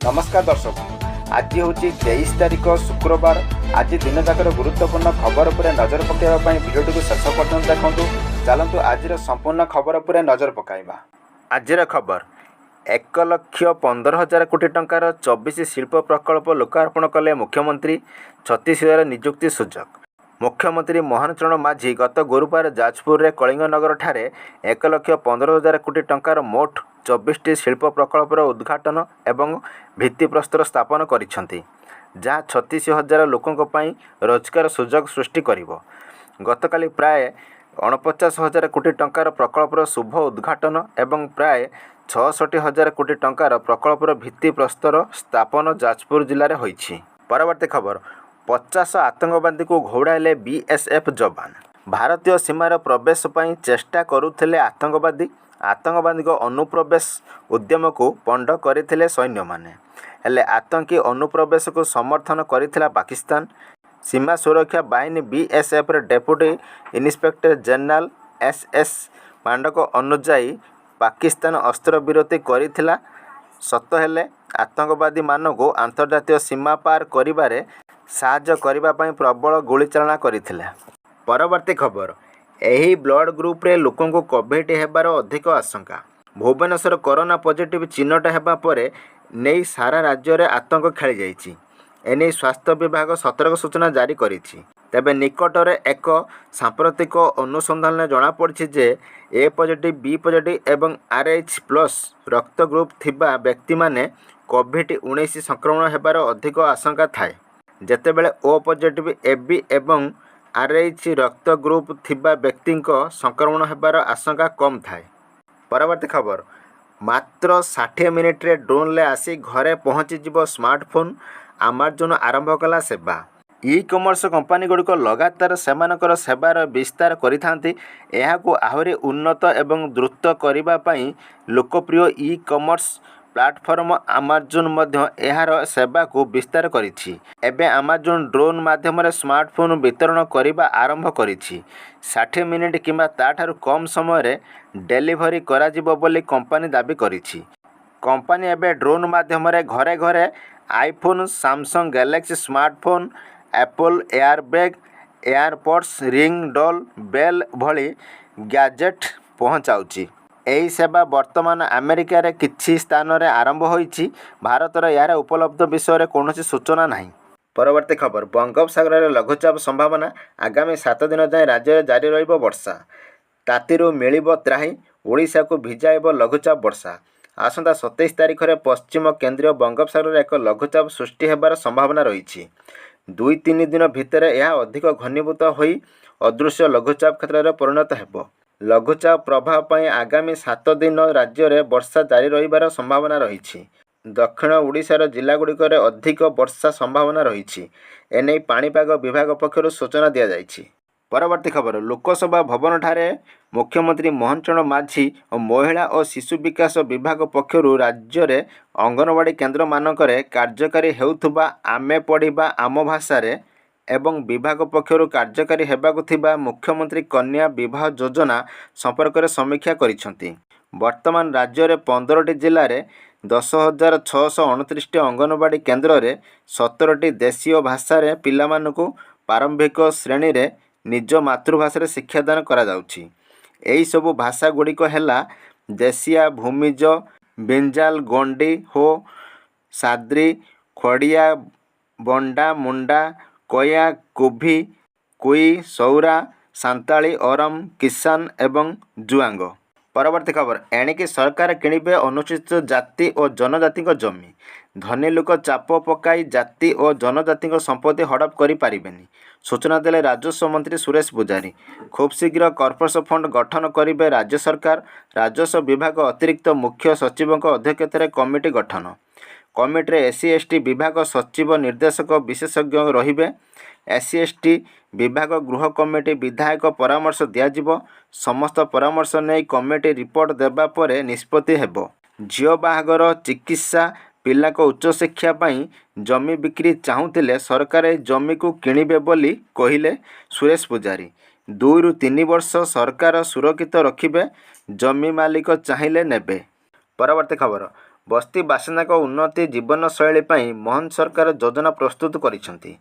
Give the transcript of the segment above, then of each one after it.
नमस्कार दर्शक, आज हूँ 23 तारिख शुक्रवार। आज दिन जाकर गुरुत्वपूर्ण खबर पर नजर पकाइवाई भिडियो टी शेष पर्यटन देखूँ। चलतु आज संपूर्ण खबर पर नजर पकाइबा। आजिर खबर 1,15,000 कोटी टंकार 24 शिल्प प्रकल्प लोकार्पण कले मुख्यमंत्री। 36,000 नियुक्ति सुजोग। मुख्यमंत्री मोहन चरण माझी गत गुरुवार जाजपुर कलिंगनगर ठारे 1,15,000 कोटी टंकार मोट 24टी शिल्प प्रकल्पर उद्घाटन एवं भित्तिप्रस्तर स्थापन करिसेंति, जहाँ 36,000 लोकों पई रोजगार सुजोग सृष्टि करिवो। गतकाली प्राय 49,000 कोटी टंकार प्रकल्पर शुभ उद्घाटन एवं प्राय 66,000 कोटी टंकार प्रकल्पर भित्तिप्रस्तर स्थापन जाजपुर जिले में होइछि। परवर्ती खबर 50 आतंकवादी को घोड़ाइले बीएसएफ जवान। भारतीय सीमार प्रवेश पर चेष्टा करुथिले आतंकवादी अनुप्रवेश उद्यम को पंड करथिले सैन्य माने, हेले आतंकी अनुप्रवेश को समर्थन करिथिला पाकिस्तान। सीमा सुरक्षा बाहिनी BSF deputy inspector general SS मांडक अनुजाई पाकिस्तान अस्त्र विरति करिथिला सत, हेले आतंकवादी मानक अंतर्जातीय सीमा पार करिबारे साहाय्य करिबा पई प्रबल गुलीचालना करिथिला। परवर्ती खबर एही ब्लड ग्रुप रे लोकों को कोविड हेबार अधिक आशंका। भुवनेश्वर कोरोना पॉजिटिव चिन्हट हेबा परे नेई सारा राज्य रे आतंक खेली जाइछि। एने स्वास्थ्य विभाग सतर्क सूचना जारी करिछि। तेबे निकटरे एक सांप्रतिक अनुसंधान में जना पड़छि जे ए पॉजिटिव, बी पॉजिटिव एवं RH प्लस रक्त ग्रुप थिबा व्यक्ति माने कोविड-19 संक्रमण हेबार अधिक आशंका थाए, जेतेबेले ओ पॉजिटिव, AB एवं RH रक्त ग्रुप थिबा व्यक्ति संक्रमण हेबार आशंका कम थाए। परवर्ती खबर मात्र 60 मिनिट रे ड्रोन ले आसी घरे पहुँची जीव स्मार्टफोन। अमेजन आरंभ कला सेवा। ई कमर्स कंपनी गुड़िक लगातार सेमानकर सेवार विस्तार करिथांती। एहाकु आहुरी उन्नत एवं द्रुत करिबा पई लोकप्रिय ई कमर्स प्लाटफर्म अमेजन मध्य एहार सेवा को विस्तार करिछि। एबे अमेजन ड्रोन माध्यम रे स्मार्टफोन वितरण करिबा आरंभ करिछि। 60 मिनिट किंबा ताठारु कम समय रे डेलीवरी करा जिवो बोली कंपनी दाबी करिछि। कंपनी एबे ड्रोन माध्यम रे घरे घरे iPhone, Samsung Galaxy smartphone, Apple airbag, AirPods, Ring doorbell भली गैजेट पहुँचाउछि। एही सेवा वर्तमान अमेरिका रे किछि स्थान रे आरंभ होइछि। भारत रे यार उपलब्ध विषय रे कोनोसी सूचना नाही। परवर्ती खबर बंगोपसागर रे लघुचाप संभावना। आगामी 7 दिन जाए राज्य में जारी रहिबो वर्षा। तातीरु मिलिबो त्राही। ओडिशा को भिजाइबो लघुचाप वर्षा। आसंता 27 तारिख रे पश्चिम केंद्रीय बंगोपसागर रे एक लघुचाप सृष्टि हेबार संभावना रहिछि। 2-3 दिन भितर यह अधिक घनीभूत होई अदृश्य लघुचाप क्षेत्र में परिणत हेबो। लघुचाप प्रभाव पर आगामी 7 दिन राज्य में वर्षा जारी रहिबार संभावना रही। दक्षिण ओडिशार जिलागुड़िक अधिक वर्षा संभावना रही। एने पाणीपाग विभाग पक्षर सूचना दि जाइछि। परवर्ती खबर लोकसभा भवन ठारे मुख्यमंत्री मोहन चरण माझी और महिला और शिशु विकास विभाग पक्षर राज्य में अंगनवाड़ी केन्द्र मानकरे कार्यकारी हेउथुबा आमे पढ़िबा आम भाषारे एवं विभाग पक्षर कार्यकारी हेबाकु थिबा मुख्यमंत्री कन्या विवाह योजना संपर्क में समीक्षा करिसेंति। वर्तमान राज्य में 15टी जिले में 10,629 अंगनवाड़ी केन्द्र में 17टी देशीय भाषा पिलामानकु प्रारंभिक श्रेणी रे निज मातृभाषा शिक्षादान करा जाउछि। एही सबु भाषा गुड़िक हेला देशिया, भूमिज, बिंजाल, गोंडी, हो, साद्री, खड़िया, बंडा, मुंडा, कोया, कुभी, कुई, सौरा, सांताली, ओरम, किसान एवं जुआंग। परवर्ती खबर एणिकी सरकार किणिबे अनुसूचित जाति और जनजाति जमी। धनी लोक चाप पकाई जाति और जनजाति संपत्ति हड़प करि पारिबेनी। सूचना देले राजस्व मंत्री सुरेश पुजारी। खूब शीघ्र कॉर्पोरेशन फंड गठन करिबे राज्य सरकार। राजस्व विभाग अतिरिक्त मुख्य सचिव अध्यक्षतार कमिटी गठन। कमिटी SC/ST विभाग सचिव निर्देशक विशेषज्ञ रहिबे। SC/ST विभाग गृह कमिटी विधायक परामर्श दियाजिबो। समस्त परामर्श नै कमिटी रिपोर्ट देबा परे निष्पत्ति हेबो। झियो बाहागर, चिकित्सा, पिला को उच्च शिक्षा पाई जमी बिक्री चाहूतिले सरकार जमी को किणिबे बोली कहिले सुरेश पुजारी। 2 ରୁ 3 वर्ष सरकार सुरक्षित रखिबे, जमी मालिक चाहिए नेबे। परवर्ती खबर ବସ୍ତି ବାସିନ୍ଦାଙ୍କ ଉନ୍ନତି ଜୀବନଶୈଳୀ ପାଇଁ ମୋହନ ସରକାର ଯୋଜନା ପ୍ରସ୍ତୁତ କରିଛନ୍ତି।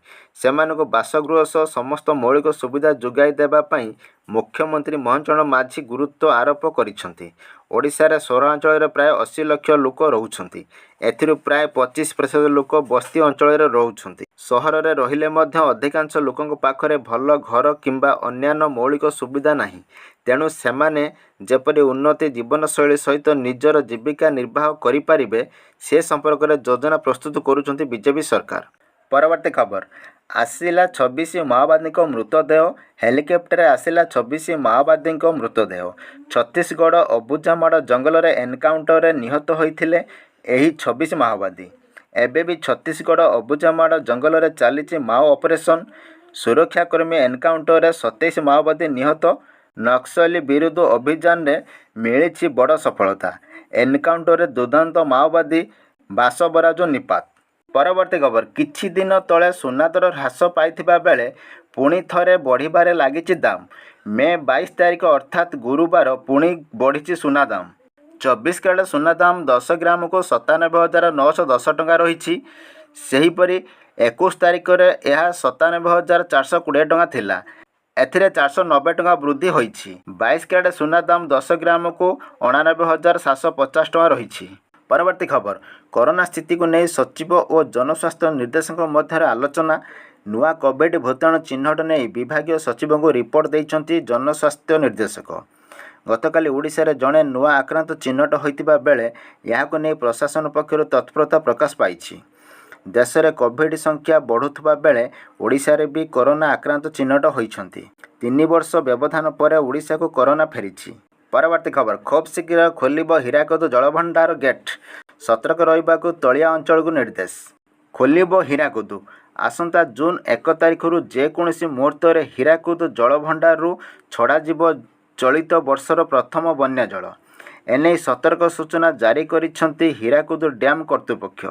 ସେମାନଙ୍କୁ ବାସଗୃହ ସହ ସମସ୍ତ ମୌଳିକ ସୁବିଧା ଯୋଗାଇ ଦେବା ପାଇଁ ମୁଖ୍ୟମନ୍ତ୍ରୀ ମୋହନ ଚରଣ ମାଝୀ ଗୁରୁତ୍ୱ ଆରୋପ କରିଛନ୍ତି। ଓଡ଼ିଶାରେ ସହରାଞ୍ଚଳରେ ପ୍ରାୟ 80 ଲକ୍ଷ ଲୋକ ରହୁଛନ୍ତି। ଏଥିରୁ ପ୍ରାୟ 25% ଲୋକ ବସ୍ତି ଅଞ୍ଚଳରେ ରହୁଛନ୍ତି। ସହରରେ ରହିଲେ ମଧ୍ୟ ଅଧିକାଂଶ ଲୋକଙ୍କ ପାଖରେ ଭଲ ଘର କିମ୍ବା ଅନ୍ୟାନ୍ୟ ମୌଳିକ ସୁବିଧା ନାହିଁ। ତେଣୁ ସେମାନେ ଯେପରି ଉନ୍ନତି ଜୀବନଶୈଳୀ ସହିତ ନିଜର ଜୀବିକା ନିର୍ବାହ କରିପାରିବେ ସେ ସମ୍ପର୍କରେ ଯୋଜନା ପ୍ରସ୍ତୁତ କରୁଛନ୍ତି ବିଜେପି ସରକାର। ପରବର୍ତ୍ତୀ ଖବର, ଆସିଲା 26 ମାଓବାଦୀଙ୍କ ମୃତଦେହ। ହେଲିକପ୍ଟରରେ ଆସିଲା 26 ମାଓବାଦୀଙ୍କ ମୃତଦେହ। ଛତିଶଗଡ଼ ଅବୁଝାମାଡ଼ ଜଙ୍ଗଲରେ ଏନ୍କାଉଣ୍ଟରରେ ନିହତ ହୋଇଥିଲେ ଏହି 26 ମାଓବାଦୀ। ଏବେ ବି ଛତିଶଗଡ଼ ଅବୁଝାମାଡ଼ ଜଙ୍ଗଲରେ ଚାଲିଛି ମାଓ ଅପରେସନ୍। ସୁରକ୍ଷାକର୍ମୀ ଏନ୍କାଉଣ୍ଟରରେ 27 ମାଓବାଦୀ ନିହତ। ନକ୍ସଲି ବିରୋଧ ଅଭିଯାନରେ ମିଳିଛି ବଡ଼ ସଫଳତା। ଏନ୍କାଉଣ୍ଟରରେ ଦୁର୍ଦ୍ଦାନ୍ତ ମାଓବାଦୀ ବାସବରାଜ ନିପାତ। ପରବର୍ତ୍ତୀ ଖବର, କିଛି ଦିନ ତଳେ ସୁନା ଦର ହ୍ରାସ ପାଇଥିବା ବେଳେ ପୁଣି ଥରେ ବଢ଼ିବାରେ ଲାଗିଛି ଦାମ। ମେ 22 ତାରିଖ ଅର୍ଥାତ୍ ଗୁରୁବାର ପୁଣି ବଢ଼ିଛି ସୁନା ଦାମ। 24 କ୍ୟାରେଟ୍ ସୁନା ଦାମ 10 ଗ୍ରାମକୁ 97,910 ଟଙ୍କା ରହିଛି। ସେହିପରି 21 ତାରିଖରେ ଏହା 97,420 ଟଙ୍କା ଥିଲା। ଏଥିରେ 490 ଟଙ୍କା ବୃଦ୍ଧି ହୋଇଛି। 22 କ୍ୟାରେଟ୍ ସୁନା ଦାମ 10 ଗ୍ରାମକୁ 89,750 ଟଙ୍କା ରହିଛି। ପରବର୍ତ୍ତୀ ଖବର, କରୋନା ସ୍ଥିତିକୁ ନେଇ ସଚିବ ଓ ଜନସ୍ୱାସ୍ଥ୍ୟ ନିର୍ଦ୍ଦେଶକଙ୍କ ମଧ୍ୟରେ ଆଲୋଚନା। ନୂଆ କୋଭିଡ୍ ଭୂତାଣୁ ଚିହ୍ନଟ ନେଇ ବିଭାଗୀୟ ସଚିବଙ୍କୁ ରିପୋର୍ଟ ଦେଇଛନ୍ତି ଜନସ୍ୱାସ୍ଥ୍ୟ ନିର୍ଦ୍ଦେଶକ। ଗତକାଲି ଓଡ଼ିଶାରେ ଜଣେ ନୂଆ ଆକ୍ରାନ୍ତ ଚିହ୍ନଟ ହୋଇଥିବା ବେଳେ ଏହାକୁ ନେଇ ପ୍ରଶାସନ ପକ୍ଷରୁ ତତ୍ପରତା ପ୍ରକାଶ ପାଇଛି। ଦେଶରେ କୋଭିଡ୍ ସଂଖ୍ୟା ବଢ଼ୁଥିବା ବେଳେ ଓଡ଼ିଶାରେ ବି କରୋନା ଆକ୍ରାନ୍ତ ଚିହ୍ନଟ ହୋଇଛନ୍ତି। 3 ବର୍ଷ ବ୍ୟବଧାନ ପରେ ଓଡ଼ିଶାକୁ କରୋନା ଫେରିଛି। ପରବର୍ତ୍ତୀ ଖବର, ଖୁବ୍ ଶୀଘ୍ର ଖୋଲିବ ହୀରାକୁଦ ଜଳଭଣ୍ଡାର ଗେଟ୍। ସତର୍କ ରହିବାକୁ ତଳିଆ ଅଞ୍ଚଳକୁ ନିର୍ଦ୍ଦେଶ। ଖୋଲିବ ହୀରାକୁଦ। ଆସନ୍ତା ଜୁନ୍ 1 ତାରିଖରୁ ଯେକୌଣସି ମୁହୂର୍ତ୍ତରେ ହୀରାକୁଦ ଜଳଭଣ୍ଡାରରୁ ଛଡ଼ାଯିବ ଚଳିତ ବର୍ଷର ପ୍ରଥମ ବନ୍ୟା ଜଳ। ଏନେଇ ସତର୍କ ସୂଚନା ଜାରି କରିଛନ୍ତି ହୀରାକୁଦ ଡ୍ୟାମ୍ କର୍ତ୍ତୃପକ୍ଷ।